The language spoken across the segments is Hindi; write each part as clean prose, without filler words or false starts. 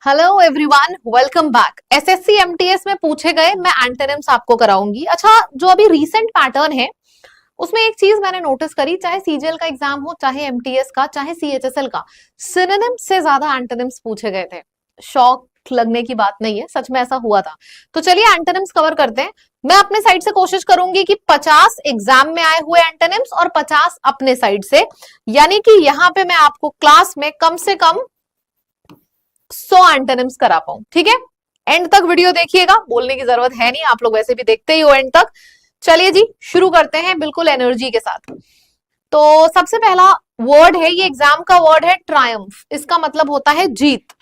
Hello everyone, welcome back. SSC MTS में पूछे गए मैं एंटोनिम्स आपको कराऊंगी। अच्छा, जो अभी रीसेंट पैटर्न है उसमें एक चीज मैंने नोटिस करी, चाहे सीजीएल का एग्जाम हो, चाहे एमटीएस का, चाहे सीएचएसएल का, सिनोनिम्स से ज्यादा एंटोनिम्स पूछे गए थे। शौक लगने की बात नहीं है, सच में ऐसा हुआ था। तो चलिए एंटोनिम्स कवर करते हैं। मैं अपने साइड से कोशिश करूंगी कि 50 एग्जाम में आए हुए एंटोनिम्स और 50 अपने साइड से, यानी कि यहाँ पे मैं आपको क्लास में कम से कम 100 एंटोनिम्स करा पाऊं। ठीक है, एंड तक वीडियो देखिएगा, बोलने की जरूरत है नहीं, आप लोग वैसे भी देखते ही हो एंड तक। चलिए जी, शुरू करते हैं बिल्कुल एनर्जी के साथ। तो सबसे पहला वर्ड है, ये एग्जाम का वर्ड है ट्रायम्फ। इसका मतलब होता है जीत।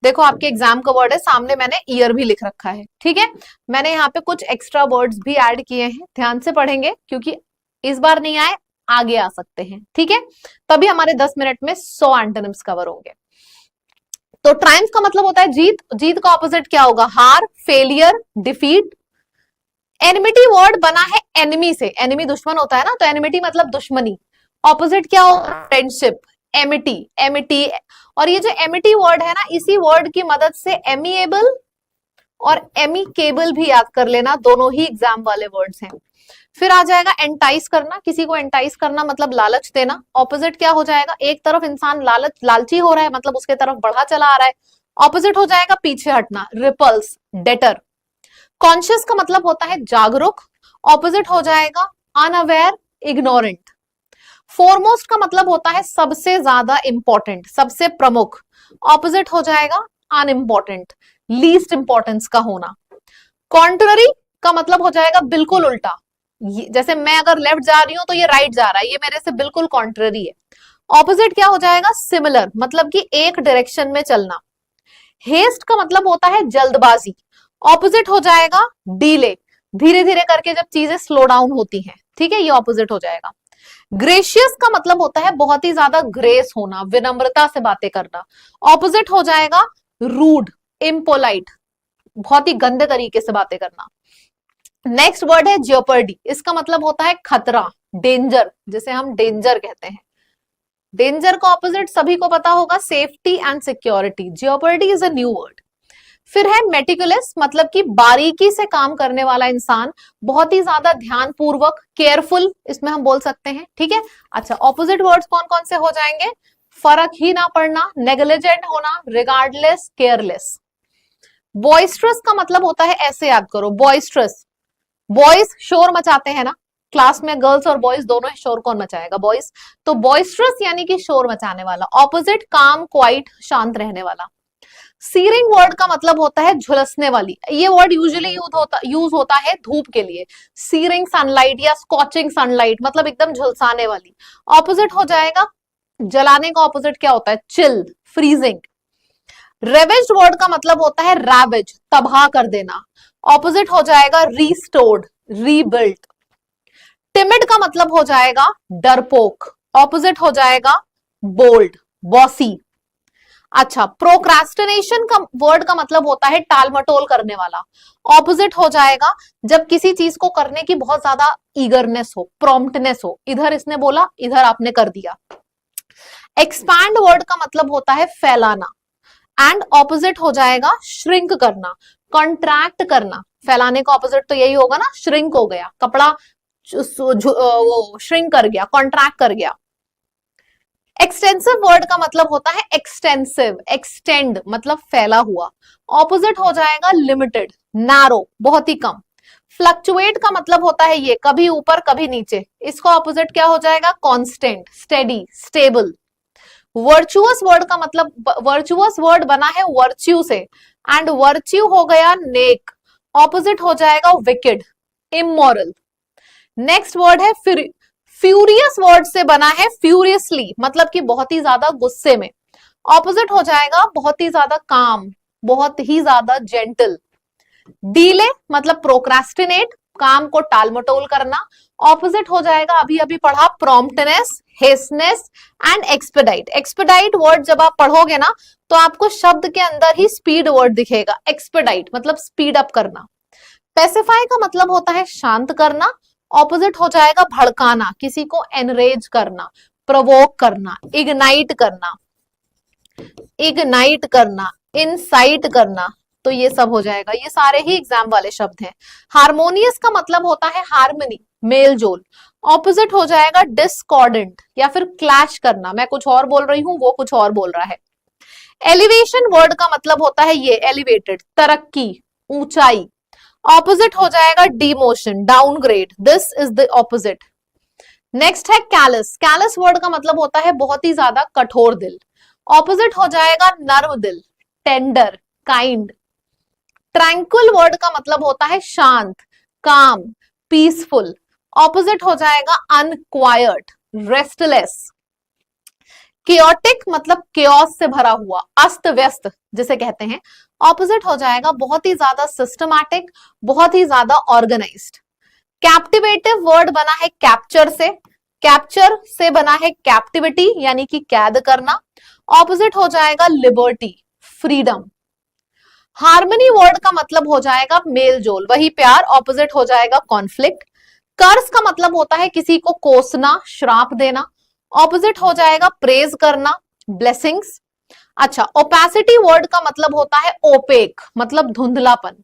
देखो आपके एग्जाम का वर्ड है, सामने मैंने ईयर भी लिख रखा है। ठीक है, मैंने यहाँ पे कुछ एक्स्ट्रा वर्ड्स भी ऐड किए हैं, ध्यान से पढ़ेंगे क्योंकि इस बार नहीं आए, आगे आ सकते हैं। ठीक है, तभी हमारे 10 मिनट में 100 एंटोनिम्स कवर होंगे। तो ट्रायम्फ का मतलब होता है जीत। जीत का ऑपोजिट क्या होगा? हार, फेलियर, डिफीट। एनिमिटी वर्ड बना है एनिमी से, एनिमी दुश्मन होता है ना, तो एनिमिटी मतलब दुश्मनी। ऑपोजिट क्या होगा? Friendship, Amity, Amity. और ये जो एमिटी वर्ड है ना, इसी वर्ड की मदद से एमिएबल और एमिकेबल भी याद कर लेना, दोनों ही एग्जाम वाले वर्ड्स हैं। फिर आ जाएगा एंटाइस करना, किसी को एंटाइस करना मतलब लालच देना। ऑपोजिट क्या हो जाएगा? एक तरफ इंसान लालची हो रहा है, मतलब उसके तरफ बढ़ा चला आ रहा है। ऑपोजिट हो जाएगा पीछे हटना, रिपल्स, डेटर। कॉन्शियस का मतलब होता है जागरूक। ऑपोजिट हो जाएगा अनअवेयर, इग्नोरेंट। फोरमोस्ट का मतलब होता है सबसे ज्यादा इंपॉर्टेंट, सबसे प्रमुख। ऑपोजिट हो जाएगा अनइम्पॉर्टेंट, लीस्ट इंपॉर्टेंस का होना। कॉन्ट्ररी का मतलब हो जाएगा बिल्कुल उल्टा, जैसे मैं अगर लेफ्ट जा रही हूं तो ये राइट जा रहा है, ये मेरे से बिल्कुल कॉन्ट्ररी है। ऑपोजिट क्या हो जाएगा? सिमिलर, मतलब कि एक डायरेक्शन में चलना। हेस्ट का मतलब होता है जल्दबाजी। ऑपोजिट हो जाएगा डीले, धीरे धीरे करके जब चीजें स्लो डाउन होती हैं। ठीक है, ये ऑपोजिट हो जाएगा। ग्रेशियस का मतलब होता है बहुत ही ज्यादा ग्रेस होना, विनम्रता से बातें करना। ऑपोजिट हो जाएगा रूड, इम्पोलाइट, बहुत ही गंदे तरीके से बातें करना। नेक्स्ट वर्ड है जियोपर्डी। इसका मतलब होता है खतरा, डेंजर, जिसे हम डेंजर कहते हैं। डेंजर का ऑपोजिट सभी को पता होगा, safety and security. Jeopardy is a new word. फिर है मेटिकुलस, मतलब कि बारीकी से काम करने वाला इंसान, बहुत ही ज्यादा ध्यानपूर्वक, केयरफुल, इसमें हम बोल सकते हैं। ठीक है, अच्छा ऑपोजिट वर्ड्स कौन कौन से हो जाएंगे? फर्क ही ना पड़ना, नेग्लिजेंट होना, रिगार्डलेस, केयरलेस। बॉइस्ट्रस का मतलब होता है, ऐसे याद करो, बॉइस्ट्रस, बॉयज शोर मचाते हैं ना, क्लास में गर्ल्स और बॉयज दोनों ही शोर कौन मचाएगा? बॉयज। तो बॉइस्ट्रस यानी कि शोर मचाने वाला। ऑपोजिट काम, क्वाइट, शांत रहने वाला। सीरिंग वर्ड का मतलब होता है झुलसने वाली। ये वर्ड यूजुअली यूज होता है धूप के लिए। सीरिंग सनलाइट या स्कॉचिंग सनलाइट, मतलब एकदम झुलसाने वाली। ऑपोजिट हो जाएगा जलाने का, ऑपोजिट क्या होता है? Chill, freezing. रेवेज्ड वर्ड का मतलब होता है रैवेज, तबाह कर देना। ऑपोजिट हो जाएगा रीस्टोर्ड, रीबिल्ट। टिमिड का मतलब हो जाएगा डरपोक। ऑपोजिट हो जाएगा बोल्ड, बॉसी। अच्छा, प्रोक्रास्टिनेशन का वर्ड का मतलब होता है टालमटोल करने वाला। ऑपोजिट हो जाएगा जब किसी चीज को करने की बहुत ज्यादा ईगरनेस हो, प्रॉम्प्टनेस हो। इधर इसने बोला, इधर आपने कर दिया। एक्सपैंड वर्ड का मतलब होता है फैलाना, एंड ऑपोजिट हो जाएगा श्रिंक करना, कॉन्ट्रैक्ट करना। फैलाने का ऑपोजिट तो यही होगा ना, श्रिंक हो गया, कपड़ा वो श्रिंक कर गया, कॉन्ट्रैक्ट कर गया। एक्सटेंसिव वर्ड का मतलब होता है एक्सटेंसिव, एक्सटेंड मतलब फैला हुआ। ऑपोजिट हो जाएगा लिमिटेड, नैरो, बहुत ही कम। फ्लक्चुएट का मतलब होता है ये, कभी ऊपर कभी नीचे। इसका ऑपोजिट क्या हो जाएगा? Constant, steady, stable. Virtuous word का मतलब, वर्चुअस वर्ड बना है वर्च्यू से, एंड वर्च्यू हो गया नेक। ऑपोजिट हो जाएगा विकेड, इमोरल। नेक्स्ट वर्ड है फ्यूरियस वर्ड से बना है फ्यूरियसली, मतलब कि बहुत ही ज्यादा गुस्से में। ऑपोजिट हो जाएगा बहुत ही ज्यादा काम, बहुत ही ज्यादा जेंटल। डीले मतलब प्रोक्रास्टिनेट, काम को टालमटोल करना। ऑपोजिट हो जाएगा अभी अभी पढ़ा promptness, hastiness and expedite. Expedite word जब आप पढ़ोगे ना तो आपको शब्द के अंदर ही स्पीड वर्ड दिखेगा। एक्सपेडाइट मतलब स्पीड अप करना। पेसिफाई का मतलब होता है शांत करना। ऑपोजिट हो जाएगा भड़काना, किसी को एनरेज करना, प्रोवोक करना, इग्नाइट करना, इग्नाइट करना, इंसाइट करना, तो ये सब हो जाएगा, ये सारे ही एग्जाम वाले शब्द हैं। हार्मोनियस का मतलब होता है हार्मनी, मेल जोल। ऑपोजिट हो जाएगा डिस्कॉर्डेंट या फिर क्लैश करना, मैं कुछ और बोल रही हूं, वो कुछ और बोल रहा है। एलिवेशन वर्ड का मतलब होता है ये एलिवेटेड, तरक्की, ऊंचाई। ऑपोजिट हो जाएगा demotion, downgrade, this is the opposite. Next है कैलस। कैलस वर्ड का मतलब होता है बहुत ही ज्यादा कठोर दिल। ऑपोजिट हो जाएगा नर्म दिल, टेंडर, काइंड। ट्रैंक्विल वर्ड का मतलब होता है शांत, काम, पीसफुल। ऑपोजिट हो जाएगा अनक्वाइट, रेस्टलेस। कियोटिक मतलब केओस से भरा हुआ, अस्त व्यस्त जिसे कहते हैं। ऑपोजिट हो जाएगा बहुत ही ज्यादा सिस्टमैटिक, बहुत ही ज्यादा ऑर्गेनाइज्ड। कैप्टिवेटिव वर्ड बना है कैप्चर से, कैप्चर से बना है कैप्टिविटी यानी कि कैद करना। ऑपोजिट हो जाएगा लिबर्टी, फ्रीडम। हार्मनी वर्ड का मतलब हो जाएगा मेल जोल, वही प्यार। ऑपोजिट हो जाएगा कॉन्फ्लिक्ट। कर्स का मतलब होता है किसी को कोसना, श्राप देना। ऑपोजिट हो जाएगा प्रेज करना, ब्लेसिंग्स। अच्छा, ओपेसिटी वर्ड का मतलब होता है ओपेक, मतलब धुंधलापन।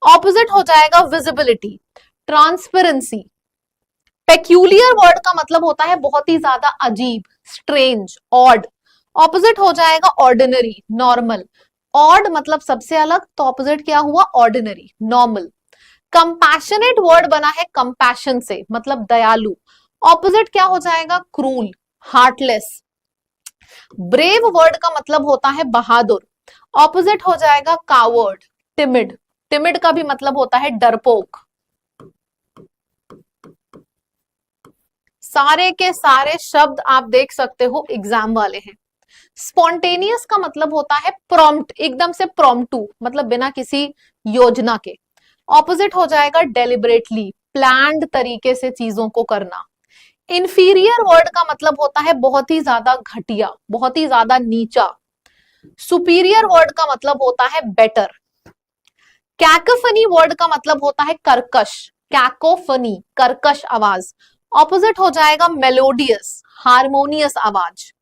ऑपोजिट हो जाएगा विजिबिलिटी, ट्रांसपेरेंसी। पेक्यूलियर वर्ड का मतलब होता है बहुत ही ज्यादा अजीब, स्ट्रेंज, ऑड। ऑपोजिट हो जाएगा ऑर्डिनरी, नॉर्मल। ऑड मतलब सबसे अलग, तो ऑपोजिट क्या हुआ, ऑर्डिनरी, नॉर्मल। कंपैशनेट वर्ड बना है कंपैशन से, मतलब दयालु। ऑपोजिट क्या हो जाएगा, क्रूल, हार्टलेस। ब्रेव वर्ड का मतलब होता है बहादुर। ऑपोजिट हो जाएगा कावर्ड, टिमिड। टिमिड का भी मतलब होता है डरपोक। सारे के सारे शब्द आप देख सकते हो एग्जाम वाले हैं। स्पॉन्टेनियस का मतलब होता है प्रॉम्प्ट, एकदम से प्रॉम्प्टू, मतलब बिना किसी योजना के। ऑपोजिट हो जाएगा डेलिबरेटली, प्लान्ड तरीके से चीजों को करना। इंफीरियर वर्ड का मतलब होता है बहुत ही ज्यादा घटिया, बहुत ही ज्यादा नीचा। सुपीरियर वर्ड का मतलब होता है बेटर। कैकोफनी वर्ड का मतलब होता है कर्कश, कैकोफनी, कर्कश आवाज। ऑपोजिट हो जाएगा मेलोडियस, हार्मोनियस आवाज।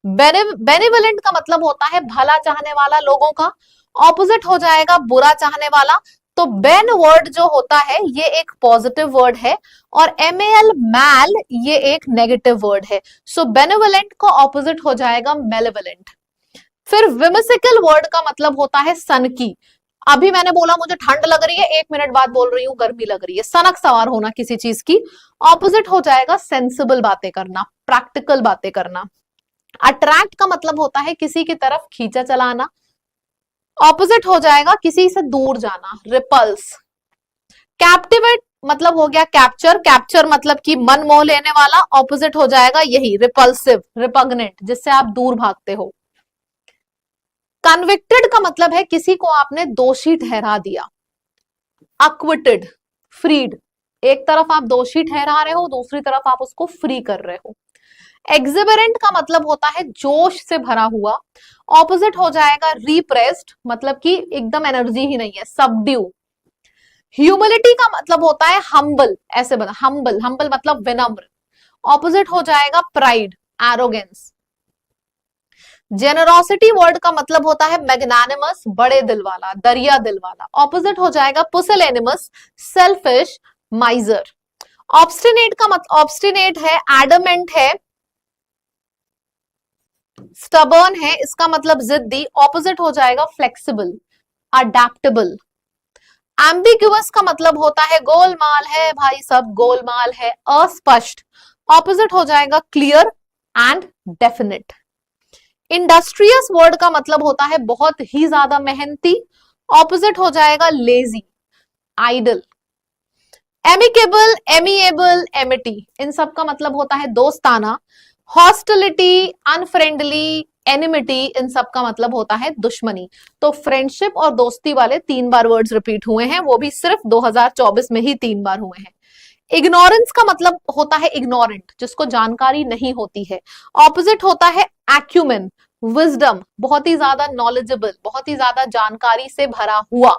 बेनिवोलेंट का मतलब होता है भला चाहने वाला लोगों का। ऑपोजिट हो जाएगा बुरा चाहने वाला। तो बेन वर्ड जो होता है ये एक पॉजिटिव वर्ड है और MAL मैल ये एक नेगेटिव वर्ड है। सो बेनिवोलेंट का ऑपोजिट हो जाएगा मेलेवोलेंट। फिर विमिसिकल वर्ड का मतलब होता है सनकी। अभी मैंने बोला मुझे ठंड लग रही है, 1 मिनट बाद बोल रही हूँ गर्मी लग रही है, सनक सवार होना किसी चीज की। ऑपोजिट हो जाएगा सेंसिबल बातें करना, प्रैक्टिकल बातें करना। अट्रैक्ट का मतलब होता है किसी की तरफ खींचा चलाना। ऑपोजिट हो जाएगा किसी से दूर जाना, रिपल्स। कैप्टिवेट मतलब हो गया कैप्चर, कैप्चर मतलब कि मन मोह लेने वाला। ऑपोजिट हो जाएगा यही रिपल्सिव, रिपग्नेंट, जिससे आप दूर भागते हो। कन्विक्टेड का मतलब है किसी को आपने दोषी ठहरा दिया। अक्विटेड, फ्रीड, एक तरफ आप दोषी ठहरा रहे हो, दूसरी तरफ आप उसको फ्री कर रहे हो। एक्सिबरेंट का मतलब होता है जोश से भरा हुआ। ऑपोजिट हो जाएगा रिप्रेस्ड, मतलब कि एकदम एनर्जी ही नहीं है, सबड्यू। ह्यूमिलिटी का मतलब होता है हम्बल, ऐसे बना हम्बल, हम्बल मतलब विनम्र। ऑपोजिट हो जाएगा प्राइड, एरोगेंस। जेनरोसिटी वर्ड का मतलब होता है मैग्नानिमस, बड़े दिल वाला, दरिया दिल वाला। ऑपोजिट हो जाएगा पुसिलेनिमस, सेल्फिश, माइजर। ऑब्स्टिनेट का मतलब, ऑब्स्टिनेट है, एडमेंट है, स्टबर्न है, इसका मतलब जिद्दी। ऑपोजिट हो जाएगा फ्लेक्सिबल, अडेप्टेबल। एम्बिग्युअस का मतलब होता है गोलमाल है भाई, सब गोलमाल है, अस्पष्ट। ऑपोजिट हो जाएगा clear and definite. Industrious word का मतलब होता है बहुत ही ज्यादा मेहनती। ऑपोजिट हो जाएगा lazy, idle. Amicable, amiable, amity, इन सब का मतलब होता है दोस्ताना। हॉस्टिलिटी, अनफ्रेंडली, एनिमिटी, इन सब का मतलब होता है दुश्मनी। तो फ्रेंडशिप और दोस्ती वाले 3 बार वर्ड्स रिपीट हुए हैं, वो भी सिर्फ 2024 में ही 3 बार हुए हैं। इग्नोरेंस का मतलब होता है इग्नोरेंट, जिसको जानकारी नहीं होती है। ऑपोजिट होता है एक्यूमेन, विजडम, बहुत ही ज्यादा नॉलेजेबल, बहुत ही ज्यादा जानकारी से भरा हुआ।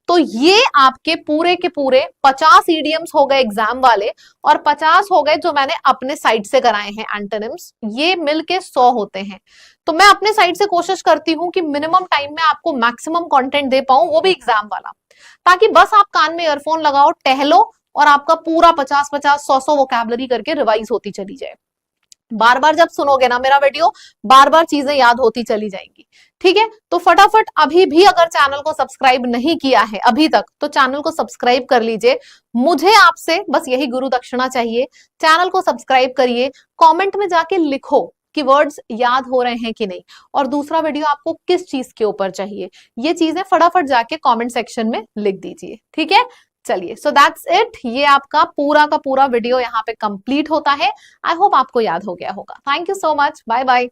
तो ये आपके पूरे के पूरे 50 ईडियम्स हो गए एग्जाम वाले और 50 हो गए जो मैंने अपने साइड से कराए हैं एंटोनिम्स, ये मिलके 100 होते हैं। तो मैं अपने साइड से कोशिश करती हूँ कि मिनिमम टाइम में आपको मैक्सिमम कंटेंट दे पाऊं, वो भी एग्जाम वाला, ताकि बस आप कान में ईयरफोन लगाओ, टहलो और आपका पूरा 50-50 100-100 वोकैबुलरी करके रिवाइज होती चली जाए। बार बार जब सुनोगे ना मेरा वीडियो, बार बार चीजें याद होती चली जाएंगी। ठीक है, तो फटाफट अभी भी अगर चैनल को सब्सक्राइब नहीं किया है अभी तक, तो चैनल को सब्सक्राइब कर लीजिए। मुझे आपसे बस यही गुरु दक्षिणा चाहिए, चैनल को सब्सक्राइब करिए, कमेंट में जाके लिखो कि वर्ड्स याद हो रहे हैं कि नहीं, और दूसरा वीडियो आपको किस चीज के ऊपर चाहिए, ये चीजें फटाफट जाके कमेंट सेक्शन में लिख दीजिए। ठीक है, चलिए, सो दैट्स इट। ये आपका पूरा का पूरा वीडियो यहाँ पे कंप्लीट होता है। आई होप आपको याद हो गया होगा। Thank you so much, bye bye.